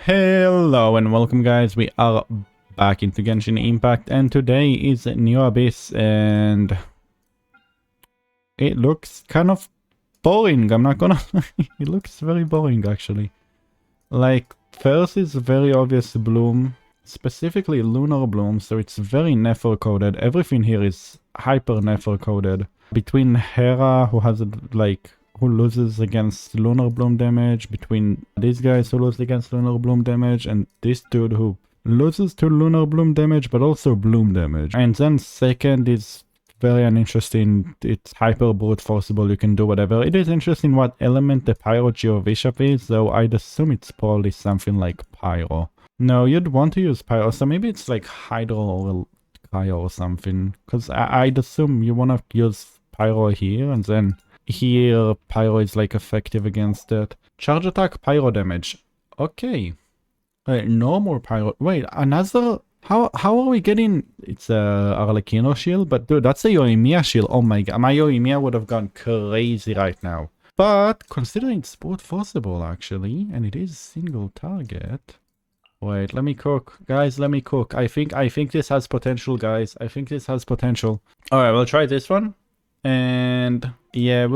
Hello and welcome guys, we are back into Genshin Impact and today is New Abyss and it looks kind of boring, I'm not gonna lie. It looks very boring actually. Like, first is very obvious bloom, specifically lunar bloom, so it's very nefer coded. Everything here is hyper nefer coded. Between Hera, who has who loses against lunar bloom damage, between these guys who lose against lunar bloom damage, and this dude who loses to lunar bloom damage but also bloom damage. And then second is very uninteresting. It's hyper brute forcible, you can do whatever. It is interesting what element the Pyro Geovishap is, though I'd assume it's probably something like Pyro. No, you'd want to use Pyro, so maybe it's like Hydro or Cryo or something, because I'd assume you want to use Pyro here, and then here Pyro is like effective against it. Charge attack, Pyro damage. Okay. Normal Pyro. Wait, another... How are we getting... It's a Arlecchino shield, but dude, that's a Yoimiya shield. Oh my god, my Yoimiya would have gone crazy right now. But considering it's brute forcible actually, and it is single target... Wait, let me cook. Guys, let me cook. I think this has potential, guys. I think this has potential. Alright, we'll try this one. And yeah,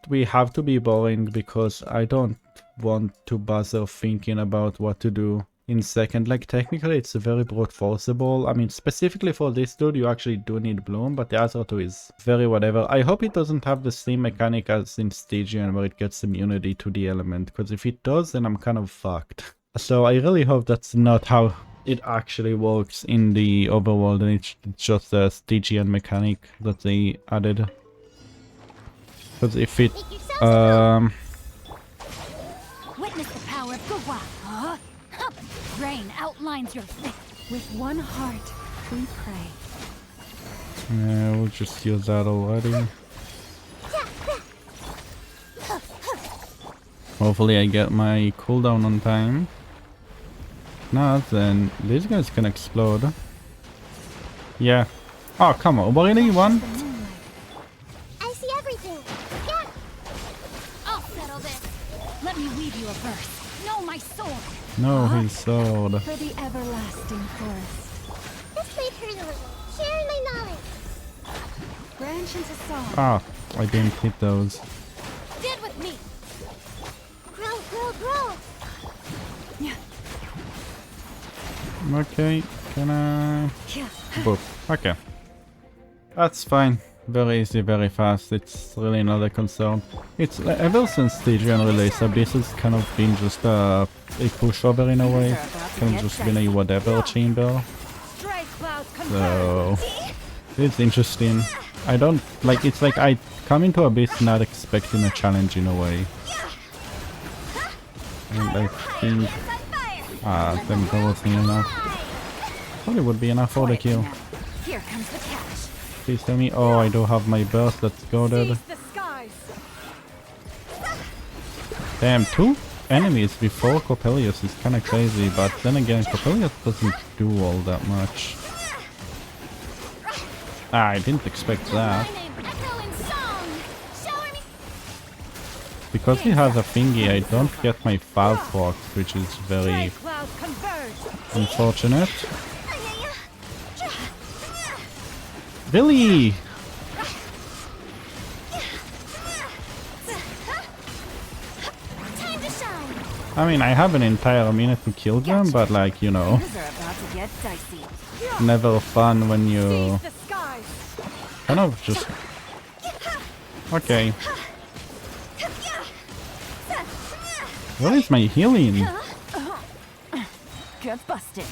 we have to be boring because I don't want to bother thinking about what to do in second. Like, technically it's very brute forcible. I mean, specifically for this dude you actually do need bloom, but the other two is very whatever. I hope it doesn't have the same mechanic as in Stygian where it gets immunity to the element, because if it does then I'm kind of fucked. So I really hope that's not how it actually works in the overworld and it's just a Stygian mechanic that they added. Because if it witness the power of Gawa. Huh? Rain outlines your fate. With one heart, we pray. Yeah, we'll just use that already. Hopefully I get my cooldown on time. Not then these guys can explode. Yeah. Oh come on, really one? Let me weave you a verse. Know my sword. No, his sword. For the everlasting forest. This might hurt a little. Sharing my knowledge. Branch into song. Ah, I didn't hit those. Did with me. Grow, grow, grow. Yeah. Okay, can I... Yeah. Boop. Okay. That's fine. Very easy, very fast. It's really not a concern. It's ever since Stygian release, Abyss has kind of been just a pushover in a way. Kind of just been a whatever chamber. So it's interesting. I don't like. It's like I come into Abyss not expecting a challenge in a way. And I think them wasn't enough. Thought it would be enough for the kill. Here comes the catch. Please tell me. Oh, I do have my burst. Let's go there. Damn, 2 enemies before Coppelius is kind of crazy, but then again, Coppelius doesn't do all that much. Ah, I didn't expect that. Because he has a thingy, I don't get my Fall Fox, which is very unfortunate. Really? I mean, I have an entire minute to kill them, but like, you know, never fun when you kind of just... Okay. Where is my healing? Get busted.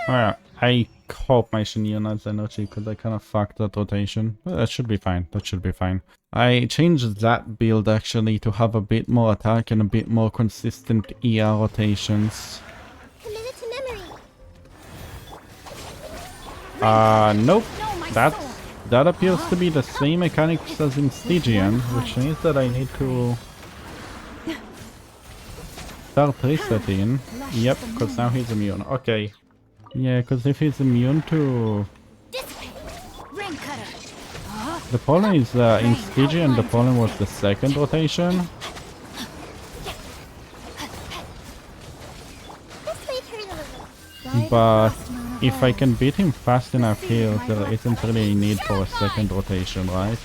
Alright, I hope my Shinyan has energy because I kind of fucked that rotation. But that should be fine, that should be fine. I changed that build actually to have a bit more attack and a bit more consistent ER rotations. Committed to memory. Nope. That appears to be the same mechanics as in Stygian, which means that I need to start resetting. Yep, because now he's immune. Okay. Yeah, because if he's immune to... The problem is in Stygian the problem was the second rotation. But if I can beat him fast enough here, there isn't really a need for a second rotation, right?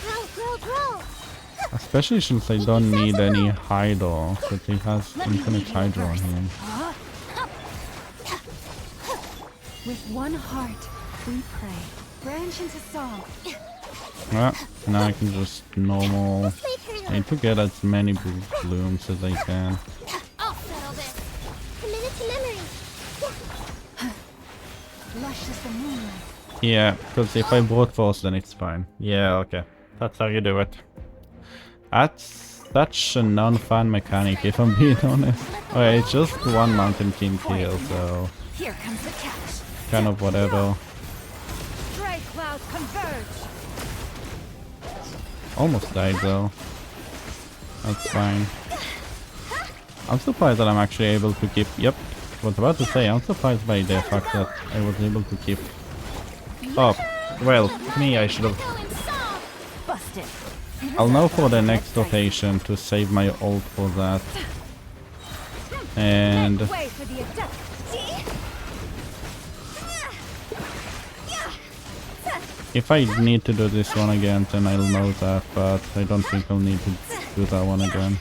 Grow, grow, grow. Especially since I don't need any Hydro, because he has infinite Hydro on him. With one heart, we pray. Branch into song. Yeah, now I can just normal. I need to get as many blooms as I can. I'll settle this. Committed to memory. Lush as the moonlight. Yeah, because if I brute force, then it's fine. Yeah, okay. That's how you do it. That's such a non-fun mechanic, if I'm being honest. Okay, it's just one Mountain King kill, so Here comes the catch. kind of whatever. Stray clouds converge. Almost died though. That's fine. I'm surprised that I'm actually able to keep... Yep, I was about to say, I'm surprised by the fact that I was able to keep... Oh, well, me, I should have... Going soft. Busted. I'll know for the next rotation to save my ult for that. And... Way for the adept. if I need to do this one again, then I'll know that, but I don't think I'll need to do that one again.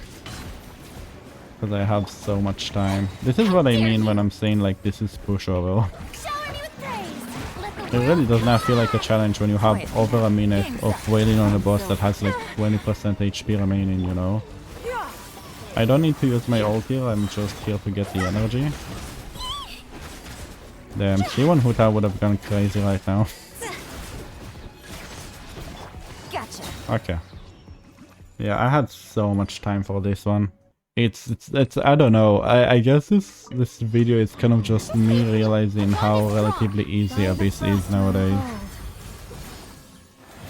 Because I have so much time. This is what I mean when I'm saying like this is pushover. Shower me with praise. Let the It really does not feel like a challenge when you have over a minute of waiting on a boss that has like 20% HP remaining, you know? I don't need to use my ult here, I'm just here to get the energy. Damn, C1 Huta would have gone crazy right now. Gotcha. Okay. Yeah, I had so much time for this one. It's I don't know. I guess this video is kind of just me realizing how relatively easy Abyss is nowadays.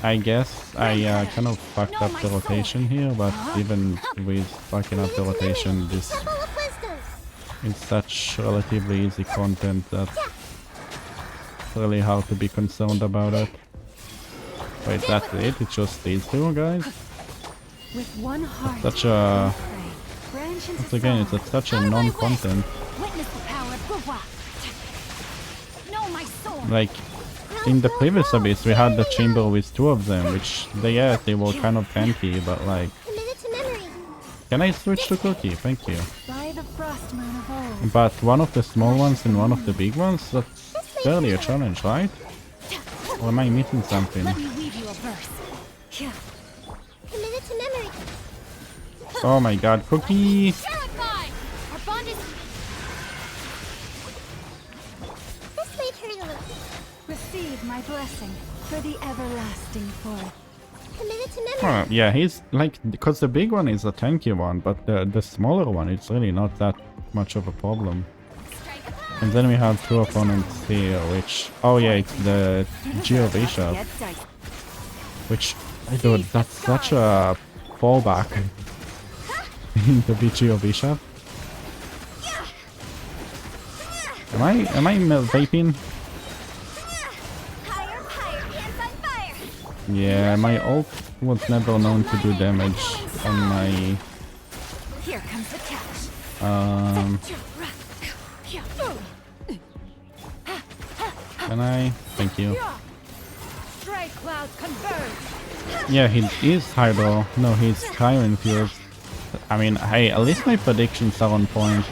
I guess I kind of fucked up the rotation here, but even with fucking up the rotation, this temple of wisdom. is such relatively easy content that it's really hard to be concerned about it. Wait, that's it? It's just these two guys? With one heart. Such a... Branch into Once again, song. it's such a non-content. Witness the power of Gua. Know my soul. Like, in the previous Abyss, we had the chamber with two of them, which, they were kind of tanky, but like... Committed to memory. Can I switch to Cookie? Thank you. By the frost moon of old. But one of the small ones and one of the big ones? That's barely a challenge, right? Or am I missing something? Let me weave you a verse. Yeah. Committed to memory. Oh my god, Cookie! Terrified. Our bond is. This may hurt a little. Receive my blessing for the everlasting forest. Committed to memory. Yeah, he's like, because the big one is a tanky one, but the smaller one, it's really not that much of a problem. And then we have two opponents here, which... Oh yeah, it's the Geo Bishop. Get dice. Which, dude, that's such a fallback into the Geo Bishop. Am I vaping? Higher, higher, hands on fire. Yeah, my ult was never known to do damage on my... Here comes the catch. Can I? Thank you. Stray clouds converge. Yeah, he is Hydro. No, he's Cryo infused. I mean, hey, at least my predictions are on point.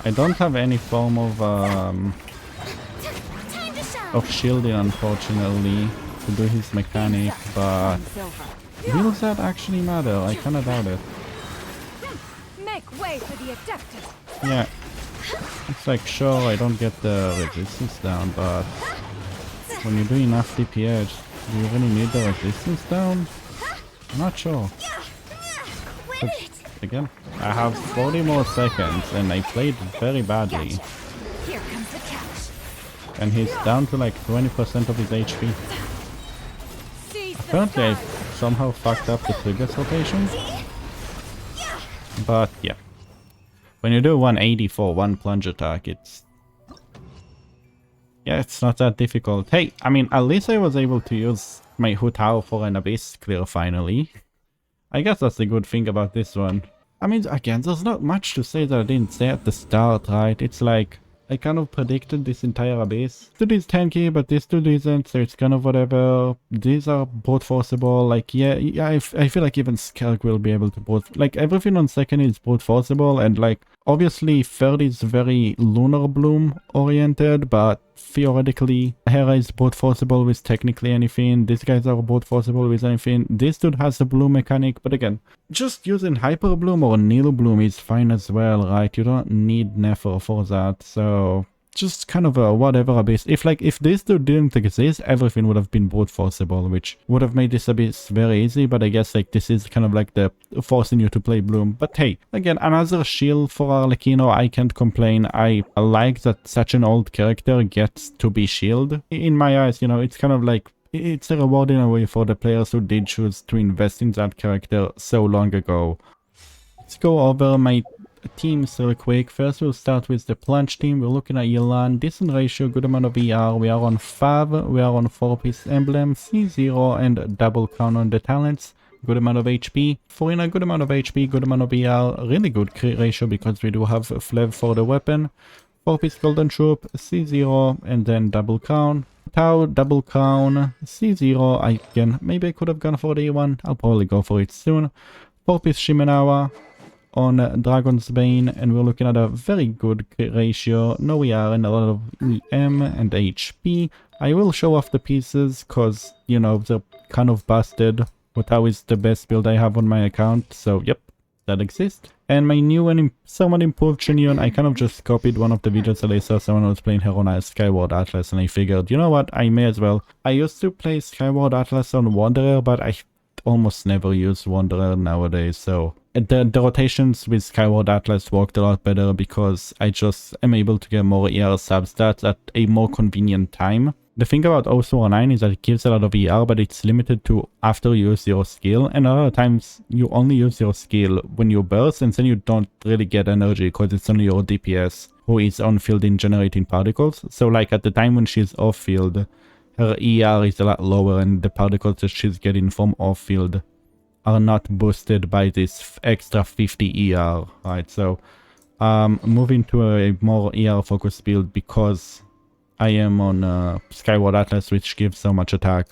I don't have any form of Time to shine. shielding, unfortunately, to do his mechanic, but will that actually matter? I kinda doubt it. Make way for the adeptus. Yeah, it's like, sure, I don't get the resistance down, but when you do enough DPS, do you really need the resistance down? I'm not sure. Quit it. Again, I have 40 more seconds and I played very badly. Here comes the catch. And he's down to like 20% of his HP. Seize the Apparently I sky. somehow fucked up the previous rotation. But yeah. When you do 180 for one plunge attack, it's... Yeah, it's not that difficult. Hey, I mean, at least I was able to use my Hu Tao for an Abyss clear finally. I guess that's the good thing about this one. I mean, again, there's not much to say that I didn't say at the start, right? It's like, I kind of predicted this entire abyss. This dude is tanky, but this dude isn't, so it's kind of whatever. These are brute forceable. Like, yeah, I feel like even Skelk will be able to brute... Like, everything on second is brute forceable, and like, obviously third is very Lunar Bloom oriented, but theoretically, Hera is brute forceable with technically anything. These guys are brute forceable with anything. This dude has a bloom mechanic, but again, just using Hyper Bloom or Nilo Bloom is fine as well, right? You don't need Nefer for that, so just kind of a whatever abyss. If this dude didn't exist, everything would have been brute forceable, which would have made this abyss very easy, but I guess like this is kind of like the forcing you to play Bloom. But hey, again, another shield for Arlecchino. I can't complain. I like that such an old character gets to be shield. In my eyes, you know, it's kind of like, it's a reward in a way for the players who did choose to invest in that character so long ago. Let's go over my teams real quick. First we'll start with the plunge team. We're looking at Yelan, decent ratio, good amount of ER. We are on 5, we are on 4-piece emblem, C0 and double count on the talents. Good amount of HP. Forina, good amount of HP, good amount of ER, really good crit ratio because we do have Flev for the weapon. 4-piece golden troop, C0 and then double count. Tau, double count, C0, again, maybe I could have gone for the E1, I'll probably go for it soon. 4-piece Shimenawa on Dragon's Bane, and we're looking at a very good crit ratio, no ER and a lot of EM and HP. I will show off the pieces, cause, you know, they're kind of busted. Tau is the best build I have on my account, so yep, that exists. And my new and somewhat improved Chunion, I kind of just copied one of the videos that I saw someone was playing Herona as Skyward Atlas, and I figured, you know what, I may as well. I used to play Skyward Atlas on Wanderer, but I almost never use Wanderer nowadays, so the rotations with Skyward Atlas worked a lot better because I just am able to get more ER substats at a more convenient time. The thing about 009 is that it gives a lot of ER, but it's limited to after you use your skill, and a lot of times you only use your skill when you burst, and then you don't really get energy because it's only your DPS who is on field in generating particles. So like at the time when she's off field, her ER is a lot lower, and the particles that she's getting from off field are not boosted by this extra 50 ER, right? So moving to a more ER focused build because I am on Skyward Atlas, which gives so much attack,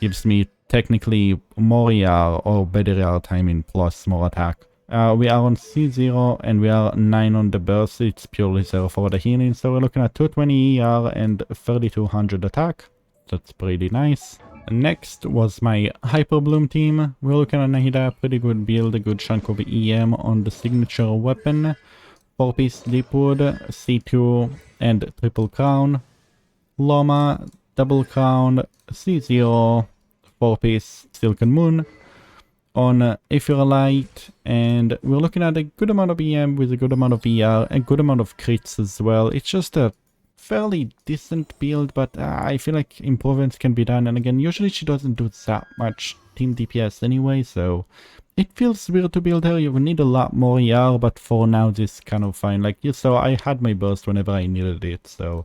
gives me technically more ER or better ER timing plus more attack. We are on C0 and we are 9 on the burst. It's purely 0 for the healing, so we're looking at 220 ER and 3200 attack. That's pretty nice. Next was my Hyper Bloom team. We're looking at Nahida, pretty good build, a good chunk of EM on the signature weapon. 4-piece Deepwood, C2 and triple crown. Loma, double crown, C0, 4-piece Silken Moon on Aetherite, and we're looking at a good amount of EM with a good amount of ER, a good amount of crits as well. It's just a fairly decent build, but I feel like improvements can be done, and again, usually she doesn't do that much team DPS anyway, so it feels weird to build her. You will need a lot more ER, but for now this is kind of fine. Like you saw, I had my burst whenever I needed it, so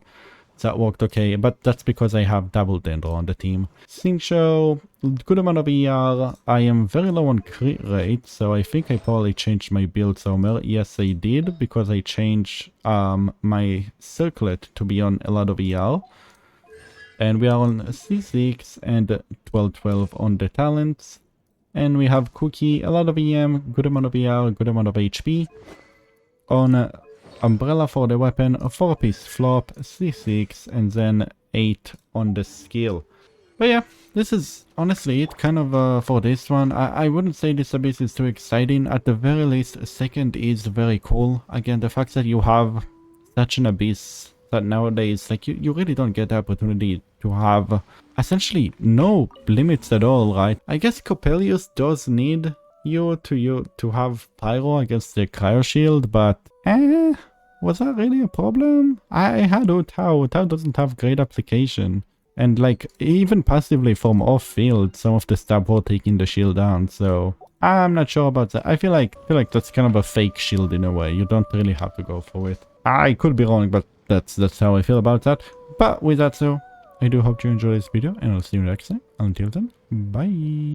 that worked okay, but that's because I have double Dendro on the team. Xingqiu, good amount of ER. I am very low on crit rate, so I think I probably changed my build somewhere. Yes, I did, because I changed my circlet to be on a lot of ER. And we are on C6 and 1212 on the talents. And we have Cookie, a lot of EM, good amount of ER, good amount of HP. On Umbrella for the weapon, a 4-piece flop, C6, and then 8 on the skill. But yeah, this is honestly it kind of for this one. I wouldn't say this abyss is too exciting. At the very least, second is very cool. Again, the fact that you have such an abyss that nowadays, like, you really don't get the opportunity to have essentially no limits at all, right? I guess Coppelius does need you to have Pyro against the Cryo Shield, but was that really a problem? I had Tau. Tau doesn't have great application. And like, even passively from off field, some of the stuff were taking the shield down, so I'm not sure about that. I feel like that's kind of a fake shield in a way. You don't really have to go for it. I could be wrong, but that's how I feel about that. But with that, so I do hope you enjoyed this video, and I'll see you next time. Until then, bye.